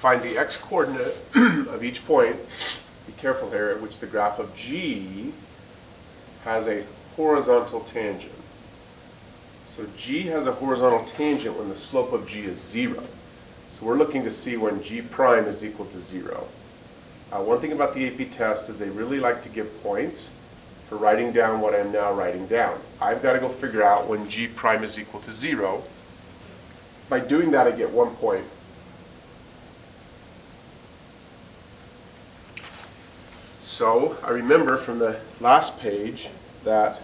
find the x-coordinate of each point, be careful here, at which the graph of G has a horizontal tangent. So G has a horizontal tangent when the slope of G is 0. So we're looking to see when G prime is equal to 0. One thing about the AP test is they really like to give points for writing down what I'm now writing down. I've got to go figure out when G prime is equal to 0. By doing that, I get 1 point. So I remember from the last page that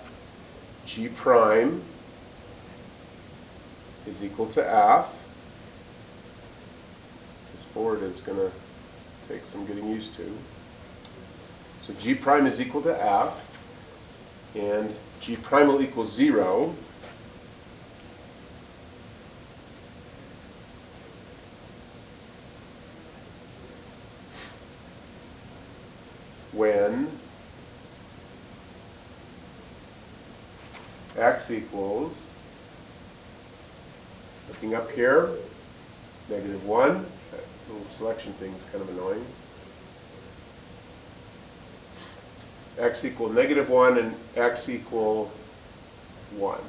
G prime is equal to F. This board is going to take some getting used to. So G prime is equal to F, and G prime will equal 0 when x equals, looking up here, -1. That little selection thing is kind of annoying. X equal -1 and x equal 1.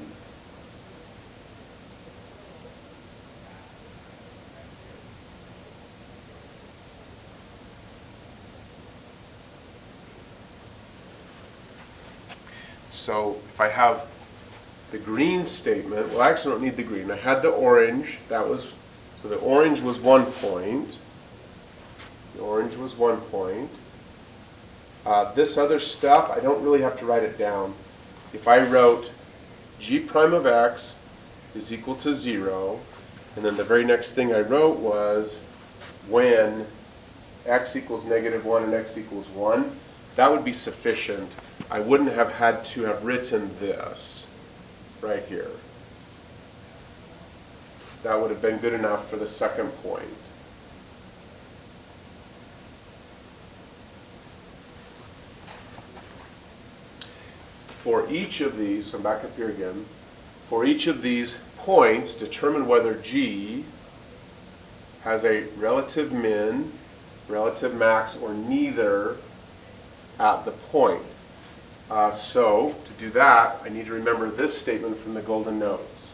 So if I have the green statement, well, I actually don't need the green. I had the orange. So the orange was 1 point. The orange was 1 point. This other stuff, I don't really have to write it down. If I wrote G prime of x is equal to 0, and then the very next thing I wrote was when x equals -1 and x equals 1, that would be sufficient. I wouldn't have had to have written this right here. That would have been good enough for the second point. For each of these, so I'm back up here again, for each of these points, determine whether G has a relative min, relative max, or neither at the point. So to do that, I need to remember this statement from the Golden Notes.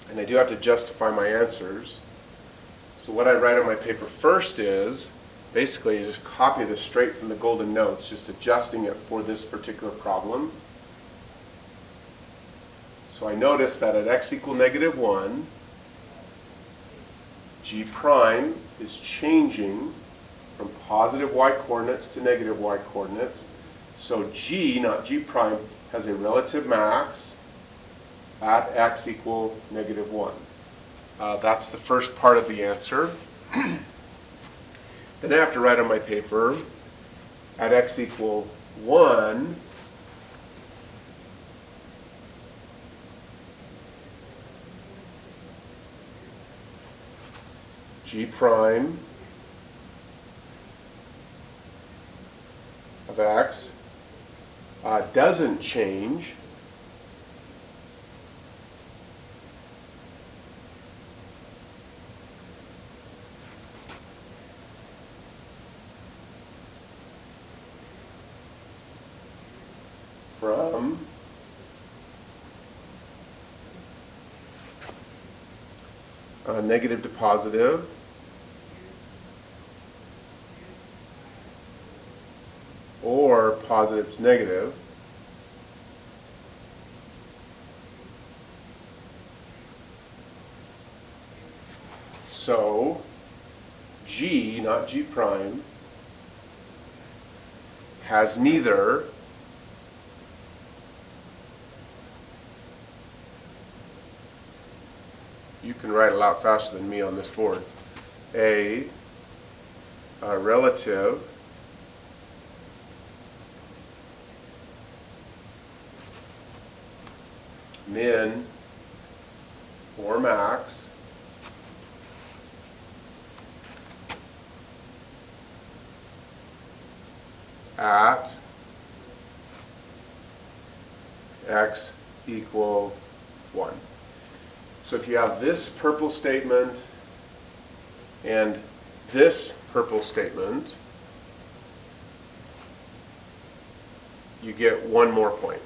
And I do have to justify my answers. So what I write on my paper first is, basically, I just copy this straight from the Golden Notes, just adjusting it for this particular problem. So I notice that at x equal -1, G prime is changing from positive y coordinates to negative y coordinates. So G, not G prime, has a relative max at x equal -1. That's the first part of the answer. Then I have to write on my paper, at x equal 1, G prime of x doesn't change from negative to positive, or positive to negative. So G, not G prime, has neither you can write a lot faster than me on this board, a relative min or max at x equal 1. So if you have this purple statement and this purple statement, you get one more point.